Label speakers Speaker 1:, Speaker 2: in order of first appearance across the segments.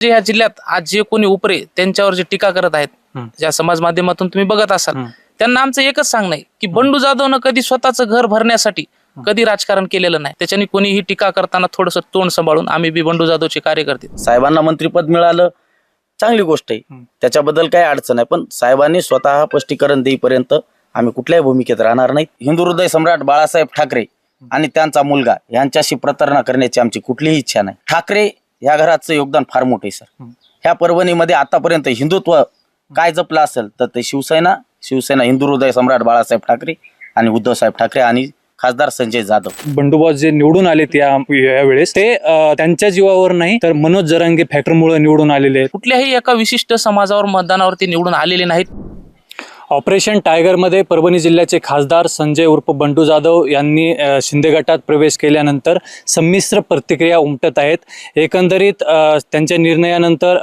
Speaker 1: ह्या जिल्ह्यात आज जे कोणी उपरे त्यांच्यावर जे टीका करत आहेत, ज्या समाज माध्यमातून तुम्ही बघत असाल, त्यांना आमचं एकच सांगणं आहे की बंडू जाधवनं कधी स्वतःचं घर भरण्यासाठी कधी राजकारण केलेलं नाही. त्याच्यानी कोणीही टीका करताना थोडंसं तोंड सांभाळून, आम्ही बी बंडू जाधवचे कार्यकर्ते.
Speaker 2: साहेबांना मंत्रिपद मिळालं, चांगली गोष्ट आहे, त्याच्याबद्दल काही अडचण आहे. पण साहेबांनी स्वतः स्पष्टीकरण देईपर्यंत आम्ही कुठल्याही भूमिकेत राहणार नाही. हिंदू हृदय सम्राट बाळासाहेब ठाकरे आणि त्यांचा मुलगा यांच्याशी प्रतारणा करण्याची आमची कुठलीही इच्छा नाही. ठाकरे या घराचं योगदान फार मोठं आहे सर. ह्या परभणीमध्ये आतापर्यंत हिंदुत्व काय जपलं असेल तर ते शिवसेना हिंदू हृदय सम्राट बाळासाहेब ठाकरे आणि उद्धव साहेब ठाकरे आणि खासदार संजय जाधव.
Speaker 3: बंडूबॉस जे निवडून आले यावेळेस ते त्यांच्या जीवावर नाही तर मनोज जरांगे फॅक्टरमुळे निवडून आलेले आहेत.
Speaker 1: कुठल्याही एका विशिष्ट समाजावर मतदानावरती निवडून आलेले नाहीत.
Speaker 3: ऑपरेशन टायगरमध्ये परभणी जिल्ह्याचे खासदार संजय उर्फ बंडू जाधव यांनी शिंदे गटात प्रवेश केल्यानंतर संमिश्र प्रतिक्रिया उमटत आहेत. एकंदरीत त्यांच्या निर्णयानंतर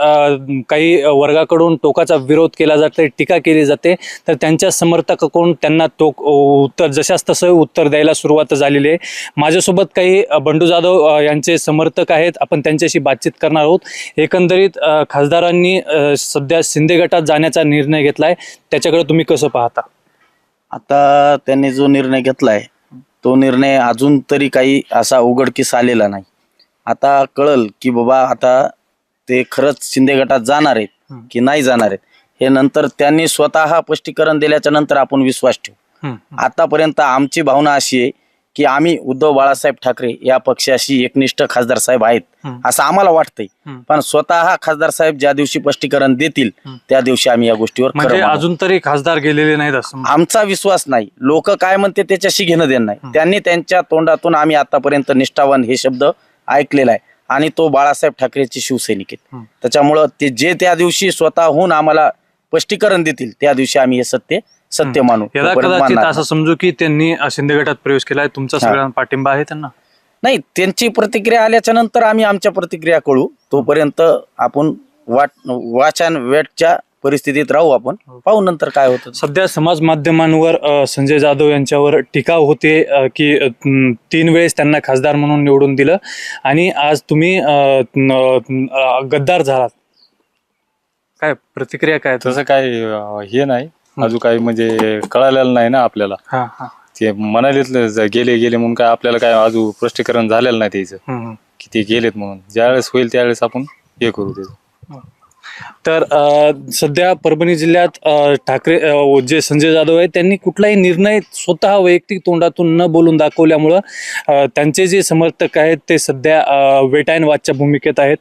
Speaker 3: काही वर्गाकडून टोकाचा विरोध केला जाते, टीका केली जाते, तर त्यांच्या समर्थकाकडून त्यांना उत्तर जशास तसं उत्तर द्यायला सुरुवात झालेली आहे. माझ्यासोबत काही बंडू जाधव यांचे समर्थक आहेत, आपण त्यांच्याशी बातचीत करणार आहोत. एकंदरीत खासदारांनी सध्या शिंदे गटात जाण्याचा निर्णय घेतलाय, त्याच्याकडे तुम्ही कसं पाहता?
Speaker 2: आता त्यांनी जो निर्णय घेतलाय तो निर्णय अजून तरी काही असा उघडकीस आलेला नाही. आता कळल की बाबा आता ते खरंच शिंदे गटात जाणार आहेत की नाही जाणार आहेत, हे नंतर त्यांनी स्वतः स्पष्टीकरण दिल्याच्या नंतर आपण विश्वास ठेवू. आतापर्यंत आमची भावना अशी आहे की आम्ही उद्धव बाळासाहेब ठाकरे या पक्षाशी एकनिष्ठ खासदार साहेब आहेत असं आम्हाला वाटतंय. पण स्वतः खासदार साहेब ज्या दिवशी स्पष्टीकरण देतील त्या दिवशी आम्ही या गोष्टीवर
Speaker 3: म्हणजे अजून तरी खासदार गेलेले नाहीत असं
Speaker 2: आमचा विश्वास नाही. लोक काय म्हणते त्याच्याशी घेणं देणं नाही. त्यांनी त्यांच्या तोंडातून आम्ही आतापर्यंत निष्ठावान हे शब्द ऐकलेला आहे आणि तो बाळासाहेब ठाकरेचे शिवसैनिक आहेत. त्याच्यामुळं ते जे त्या दिवशी स्वतःहून आम्हाला स्पष्टीकरण देतील त्या दिवशी आम्ही हे सत्य मानू.
Speaker 3: कदाचित असं समजू की त्यांनी शिंदे गटात प्रवेश केलाय, तुमचा सगळ्यांना पाठिंबा आहे त्यांना?
Speaker 2: नाही, त्यांची प्रतिक्रिया आल्याच्या नंतर आम्ही आमच्या प्रतिक्रिया कळू. तोपर्यंत आपण वेटच्या परिस्थितीत राहू. आपण पाहू नंतर काय होतं.
Speaker 3: सध्या समाज माध्यमांवर संजय जाधव यांच्यावर टीका होते की 3 वेळेस त्यांना खासदार म्हणून निवडून दिलं आणि आज तुम्ही गद्दार झालात. काय प्रतिक्रिया काय?
Speaker 4: तसं काय हे नाही, अजून काही म्हणजे कळालेलं नाही ना आपल्याला. ते म्हणालेच गेले म्हणून काय आपल्याला काय अजून स्पष्टीकरण झालेलं नाही त्याचं की ते गेलेत म्हणून. ज्यावेळेस होईल त्यावेळेस आपण हे करू त्याचं.
Speaker 3: तर सध्या परभणी जिल्ह्यात ठाकरे जे संजय जाधव आहेत त्यांनी कुठलाही निर्णय स्वतः वैयक्तिक तोंडातून न बोलून दाखवल्यामुळं त्यांचे जे समर्थक आहेत ते सध्या वेट अँड वॉचच्या भूमिकेत आहेत.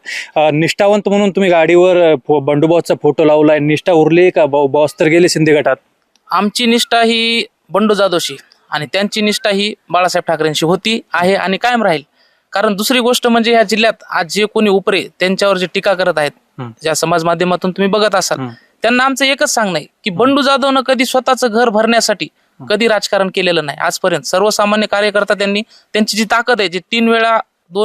Speaker 3: निष्ठावंत म्हणून तुम्ही गाडीवर बंडूबॉसचा फोटो लावलाय, निष्ठा उरली का? बॉस तर गेले शिंदे गटात.
Speaker 1: आमची निष्ठा ही बंडू जाधवशी आणि त्यांची निष्ठा ही बाळासाहेब ठाकरेंशी होती, आहे आणि कायम राहील. कारण दुसरी गोष्ट म्हणजे ह्या जिल्ह्यात आज जे कोणी उपरे त्यांच्यावर जे टीका करत आहेत, ज्या समाज माध्यमातून तुम्ही बघत असाल, त्यांना आमचं एकच सांगणं आहे की बंडू जाधवनं कधी स्वतःचं घर भरण्यासाठी कधी राजकारण केलेलं नाही आजपर्यंत. सर्वसामान्य कार्यकर्ता त्यांची जी ताकद आहे, जे 2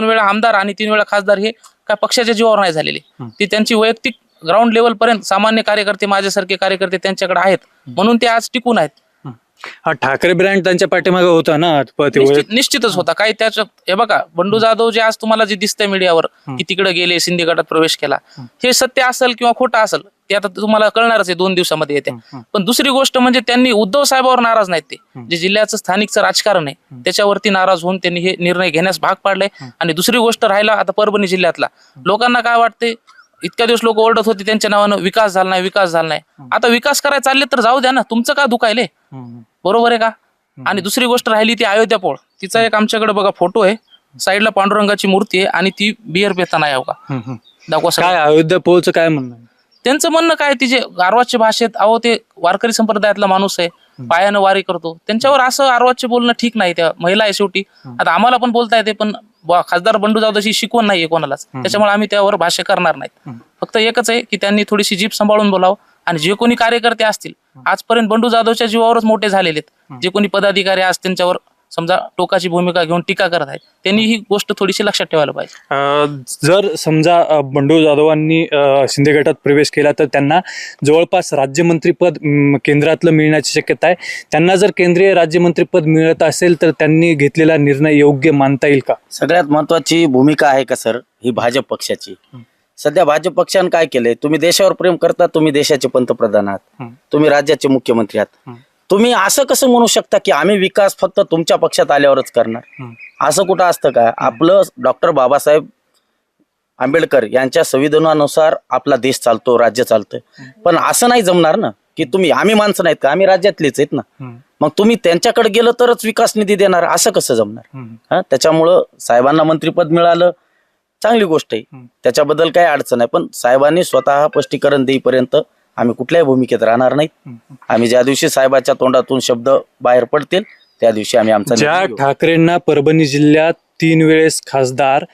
Speaker 1: वेळा आमदार आणि 3 वेळा खासदार, हे काय पक्षाच्या जीवावर नाही झालेले. ती त्यांची वैयक्तिक ग्राउंड लेवल पर्यंत सामान्य कार्यकर्ते, माझ्यासारखे कार्यकर्ते त्यांच्याकडे आहेत, म्हणून ते आज टिकून आहेत.
Speaker 3: हा ठाकरे ब्रँड त्यांच्या पाठीमागे होता ना.
Speaker 1: निश्चितच होता. काही त्याच्यात हे बघा, बंडू जाधव जे आज तुम्हाला जे दिसतंय मीडियावर की तिकडे गेले, शिंदे गटात प्रवेश केला, हे सत्य असेल किंवा खोटं असेल ते आता तुम्हाला कळणारच आहे, 2 दिवसामध्ये येते. पण दुसरी गोष्ट म्हणजे त्यांनी उद्धव साहेबांवर नाराज नाहीत. ते जे जिल्ह्याचं स्थानिकचं राजकारण आहे त्याच्यावरती नाराज होऊन त्यांनी हे निर्णय घेण्यास भाग पाडले. आणि दुसरी गोष्ट राहिला आता परभणी जिल्ह्यातला, लोकांना काय वाटते, इतक्या दिवस लोक ओरडत होते त्यांच्या नावानं विकास झाला नाही. आता विकास करायला चालले तर जाऊ द्या ना, तुमचं का दुखायले? बरोबर आहे का? आणि दुसरी गोष्ट राहिली ती अयोध्या पोळ. तिचा एक आमच्याकडे बघा फोटो आहे, साईडला पांडुरंगाची मूर्ती आहे आणि ती बियर पेताना आहे का, दाखवा.
Speaker 3: काय अयोध्या पोळचं काय म्हणणं?
Speaker 1: त्यांचं म्हणणं काय, तिचे गारवाच्या भाषेत, अहो ते वारकरी संप्रदायातला माणूस आहे, पायानं वारी करतो, त्यांच्यावर असं आरवाचे बोलणं ठीक नाही. त्या महिला आहे शेवटी. आता आम्हाला पण बोलता येते, पण खासदार बंडू जाधवची शिकवण नाहीये कोणालाच, त्याच्यामुळे आम्ही त्यावर भाष्य करणार नाहीत. फक्त एकच आहे की त्यांनी थोडीशी जीभ सांभाळून बोलावं. आणि जे कोणी कार्यकर्ते असतील, आजपर्यंत बंडू जाधवच्या जीवावरच मोठे झालेले आहेत, जे कोणी पदाधिकारी आज त्यांच्यावर समजा टोकाची भूमिका घेऊन टीका करत आहेत, त्यांनी ही गोष्ट थोडीशी लक्षात ठेवायला पाहिजे.
Speaker 3: जर समजा बंडू जाधवांनी शिंदे गटात प्रवेश केला तर त्यांना जवळपास राज्यमंत्रीपद केंद्रातलं मिळण्याची शक्यता आहे. त्यांना जर केंद्रीय राज्यमंत्रीपद मिळत असेल तर त्यांनी घेतलेला निर्णय योग्य मानता येईल का?
Speaker 2: सगळ्यात महत्वाची भूमिका आहे का सर ही भाजप पक्षाची. सध्या भाजप पक्षानं काय केलंय, तुम्ही देशावर प्रेम करता, तुम्ही देशाचे पंतप्रधान आहात, तुम्ही राज्याचे मुख्यमंत्री आहात, तुम्ही असं कसं म्हणू शकता की आम्ही विकास फक्त तुमच्या पक्षात आल्यावरच करणार? असं कुठं असतं का? आपलं डॉक्टर बाबासाहेब आंबेडकर यांच्या संविधानानुसार आपला देश चालतो, राज्य चालतं. पण असं नाही जमणार ना की तुम्ही, आम्ही माणसं नाहीत का, आम्ही राज्यातलेच आहेत ना, मग तुम्ही त्यांच्याकडे गेलं तरच विकास निधी देणार, असं कसं जमणार? त्याच्यामुळं साहेबांना मंत्रिपद मिळालं, चांगली गोष्ट आहे, त्याच्याबद्दल काही अडचण आहे. पण साहेबांनी स्वतः स्पष्टीकरण देईपर्यंत आम्ही कुठल्याही भूमिकेत राहणार नाहीत. आम्ही ज्या दिवशी साहेबाच्या तोंडातून शब्द बाहेर पडतील त्या दिवशी आम्ही आमचा
Speaker 3: ज्या
Speaker 2: निर्णय घेऊ.
Speaker 3: ठाकरेंना परभणी जिल्ह्यात 3 वेळेस खासदार,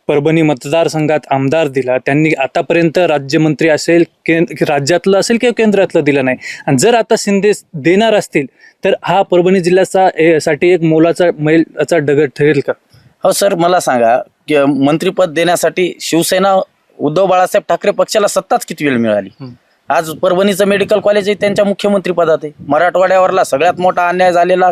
Speaker 3: परभणी मतदारसंघात आमदार दिला, त्यांनी आतापर्यंत राज्यमंत्री असेल, राज्यातलं असेल किंवा केंद्रातलं दिलं नाही, आणि जर आता शिंदे देणार असतील तर हा परभणी जिल्ह्याचा साठी एक मोलाचा मैलाचा दगड ठरेल का?
Speaker 2: हो सर, मला सांगा की मंत्रिपद देण्यासाठी शिवसेना उद्धव बाळासाहेब ठाकरे पक्षाला सत्ताच किती वेळ मिळाली? आज परभणीचं मेडिकल कॉलेज आहे त्यांच्या मुख्यमंत्री पदात आहे. मराठवाड्यावरला सगळ्यात मोठा अन्याय झालेला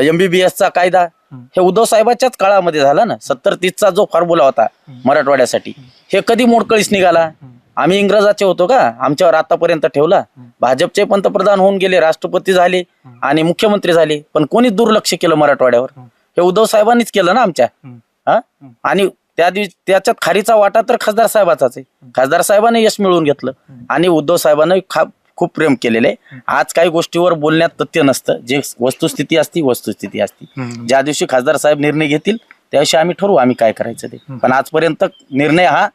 Speaker 2: MBBS चा कायदा हे उद्धव साहेबांच्याच काळामध्ये झाला ना. 70-30चा जो फॉर्म्युला होता मराठवाड्यासाठी, हे कधी मोडकळीस निघाला? आम्ही इंग्रजाचे होतो का? आमच्यावर आतापर्यंत ठेवला. भाजपचे पंतप्रधान होऊन गेले, राष्ट्रपती झाले आणि मुख्यमंत्री झाले, पण कोणीच दुर्लक्ष केलं मराठवाड्यावर? हे उद्धव साहेबांनीच केलं ना आमच्या. आणि त्याच्यात खारीचा वाटा तर खासदार साहेबाचाच आहे. खासदार साहेबांनी यश मिळवून घेतलं आणि उद्धव साहेबांनी खूप प्रेम केलेलं आहे. आज काही गोष्टीवर बोलण्यात तथ्य नसतं, जे वस्तुस्थिती असती वस्तुस्थिती असती. ज्या दिवशी खासदार साहेब निर्णय घेतील त्या दिवशी आम्ही ठरवू आम्ही काय करायचं ते. पण आजपर्यंत निर्णय हा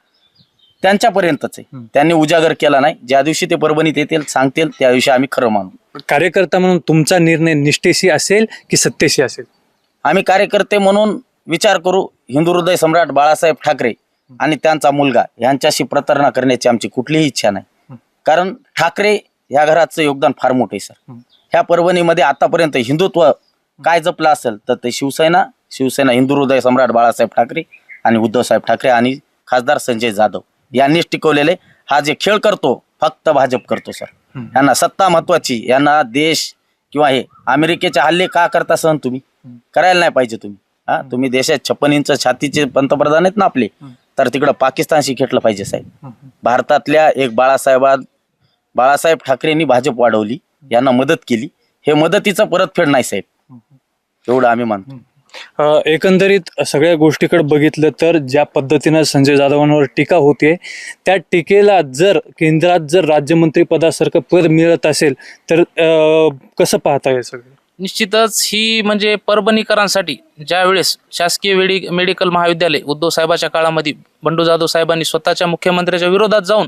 Speaker 2: त्यांच्यापर्यंतच आहे, त्यांनी उजागर केला नाही. ज्या दिवशी ते परभणीत येतील सांगतील त्या दिवशी आम्ही खरं मानू.
Speaker 3: कार्यकर्ता म्हणून तुमचा निर्णय निष्ठेशी असेल की सत्तेशी असेल?
Speaker 2: आम्ही कार्यकर्ते म्हणून विचार करू. हिंदू हृदय सम्राट बाळासाहेब ठाकरे आणि त्यांचा मुलगा यांच्याशी प्रतारणा करण्याची आमची कुठलीही इच्छा नाही. कारण ठाकरे या घराचं योगदान फार मोठं आहे सर. ह्या परभणीमध्ये आतापर्यंत हिंदुत्व काय जपलं असेल तर ते शिवसेना हिंदू हृदय सम्राट बाळासाहेब ठाकरे आणि उद्धव साहेब ठाकरे आणि खासदार संजय जाधव यांनीच टिकवलेले. हा जे खेळ करतो फक्त भाजप करतो सर. यांना सत्ता महत्वाची, यांना देश किंवा हे अमेरिकेचे हल्ले का करता सहन तुम्ही? करायला नाही पाहिजे तुम्ही. तुम्ही देशात 56 इंच छातीचे पंतप्रधान आहेत ना आपले, तर तिकडं पाकिस्तानशी खेळलं पाहिजे साहेब. भारतातल्या एक बाळासाहेब ठाकरेंनी भाजप वाढवली, यांना मदत केली, हे मदतीचं परतफेड नाही साहेब, एवढं आम्ही मानतो.
Speaker 3: एकंदरीत सगळ्या गोष्टीकडे बघितलं तर ज्या पद्धतीनं संजय जाधवांवर टीका होते, त्या टीकेला जर केंद्रात जर राज्यमंत्री पदासारखं पद मिळत असेल तर कसं पाहता हे सगळं?
Speaker 1: निश्चितच ही म्हणजे परभणीकरांसाठी ज्यावेळेस शासकीय मेडिकल महाविद्यालय उद्धव साहेबाच्या काळामध्ये बंडू जाधव साहेबांनी स्वतःच्या मुख्यमंत्र्याच्या विरोधात जाऊन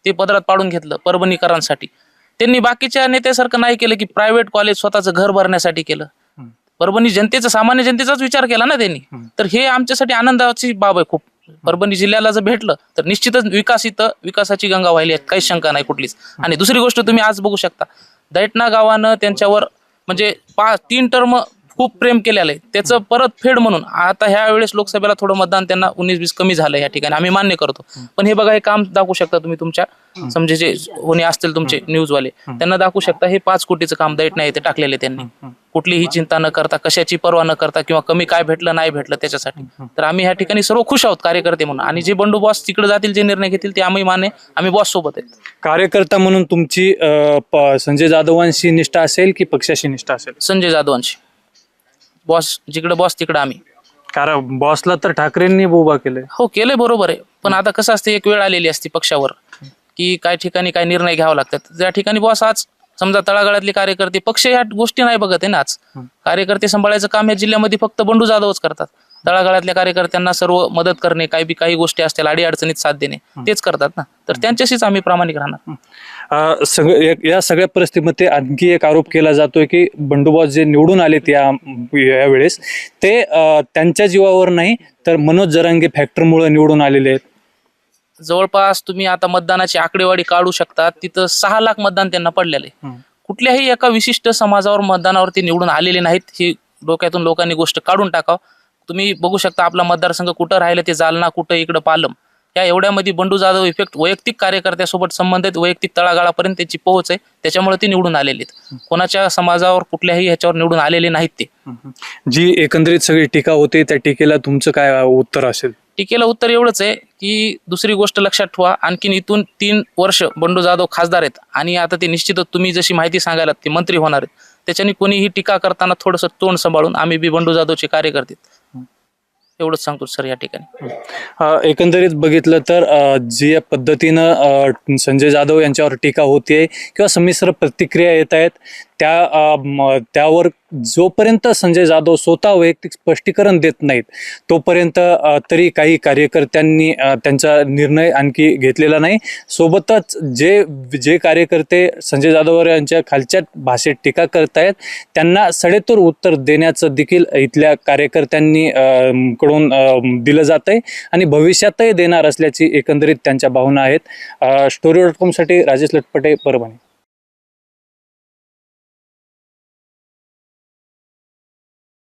Speaker 1: ते पदरात पाडून घेतलं परभणीकरांसाठी. त्यांनी बाकीच्या नेत्यासारखं नाही केलं की प्रायव्हेट कॉलेज स्वतःचं घर भरण्यासाठी केलं. परभणी जनतेचा, सामान्य जनतेचाच विचार केला ना त्यांनी. तर हे आमच्यासाठी आनंदाची बाब आहे खूप. परभणी जिल्ह्याला जर भेटलं तर निश्चितच विकासाची गंगा वाहिली आहे, काही शंका नाही कुठलीच. आणि दुसरी गोष्ट तुम्ही आज बघू शकता, दैठणा गावानं त्यांच्यावर म्हणजे 3 टर्म खूप प्रेम केलेलं आहे, त्याचं परतफेड म्हणून आता ह्या वेळेस लोकसभेला थोडं मतदान त्यांना 19-20 कमी झालं या ठिकाणी, आम्ही मान्य करतो. पण हे बघा, हे काम दाखवू शकता तुम्ही तुमच्या समजे जे कोणी असतील तुमचे न्यूजवाले, त्यांना दाखवू शकता हे 5 कोटीचं काम दैठणा येथे टाकलेले त्यांनी, कुठलीही चिंता न करता, कशाची पर्वा न करता किंवा कमी काय भेटलं नाही भेटलं त्याच्यासाठी. तर आम्ही ह्या ठिकाणी सर्व खुश आहोत कार्यकर्ते म्हणून. आणि जे बंडू बॉस तिकडे जातील, जे निर्णय घेतील ते आम्ही मान्य, आम्ही बॉस सोबत आहेत.
Speaker 3: कार्यकर्ता म्हणून तुमची संजय जाधवांशी निष्ठा असेल की पक्षाशी निष्ठा असेल?
Speaker 1: संजय जाधवांशी. बॉस जिकडे बॉस तिकडे आम्ही.
Speaker 3: कारण बॉसला तर ठाकरेंनी उभा केलंय.
Speaker 1: हो केलंय, बरोबर आहे. पण आता कसं असते, एक वेळ आलेली असते पक्षावर की काय ठिकाणी काय निर्णय घ्यावे लागतात. ज्या ठिकाणी बॉस आज समजा तळागाळातले कार्यकर्ते, पक्ष ह्या गोष्टी नाही बघत आहे ना. आज कार्यकर्ते सांभाळायचं काम या जिल्ह्यामध्ये फक्त बंडू जाधवच करतात. तळागाळातल्या कार्यकर्त्यांना सर्व मदत करणे, काही गोष्टी असतील अडी अडचणीत साथ देणे, तेच करतात ना. तर त्यांच्याशीच आम्ही प्रामाणिक राहणार.
Speaker 3: या सगळ्या परिस्थितीमध्ये आणखी एक आरोप केला जातोय की बंडूबॉस जे निवडून आलेत यावेळेस ते त्यांच्या जीवावर नाही तर मनोज जरांगे फॅक्टरमुळे निवडून आलेले आहेत.
Speaker 1: जवळपास तुम्ही आता मतदानाची आकडेवारी काढू शकता, तिथं 6 लाख मतदान त्यांना पडलेलं आहे. कुठल्याही एका विशिष्ट समाजावर मतदानावरती निवडून आलेले नाहीत, ही डोक्यातून लोकांनी गोष्ट काढून टाकावं. तुम्ही बघू शकता आपला मतदारसंघ कुठं राहिलं, ते जालना, कुठं इकडं पालम, या एवढ्यामध्ये बंडू जाधव इफेक्ट वैयक्तिक कार्यकर्त्यासोबत संबंधित, वैयक्तिक तळागाळापर्यंत त्याची पोहोच आहे, त्याच्यामुळे ते निवडून आलेले आहेत. कोणाच्या समाजावर कुठल्याही ह्याच्यावर निवडून आलेले नाहीत ते.
Speaker 3: जी एकंदरीत सगळी टीका होते त्या टीकेला तुमचं काय उत्तर असेल?
Speaker 1: टीकेला उत्तर एवढंच आहे की दुसरी गोष्ट लक्षात ठेवा, आणखीन इथून 3 वर्ष बंडू जाधव खासदार आहेत आणि आता ते निश्चितच तुम्ही जशी माहिती सांगायला ते मंत्री होणार आहेत, त्याच्याने कोणीही टीका करताना थोडंसं तोंड सांभाळून, आम्ही बी बंडू जाधवचे कार्यकर्ते एवढंच सांगतो सर या ठिकाणी.
Speaker 3: एकंदरीत बघितलं तर जी पद्धतीनं संजय जाधव यांच्यावर टीका होतीये किंवा संमिश्र प्रतिक्रिया येत आहेत त्यावर जोपर्यंत संजय जाधव स्वतः वैयक्तिक स्पष्टीकरण देत नाहीत तोपर्यंत तरी काही कार्यकर्त्यांनी त्यांचा निर्णय आणखी घेतलेला नाही. सोबतच जे कार्यकर्ते संजय जाधव यांच्या खालच्या भाषेत टीका करतायत त्यांना सडेतोड उत्तर देण्याचं देखील इथल्या कार्यकर्त्यांनी कडून दिलं जात आहे आणि भविष्यातही देणार असल्याची एकंदरीत त्यांच्या भावना आहेत. story.com साठी राजेश लटपटे, परभणी.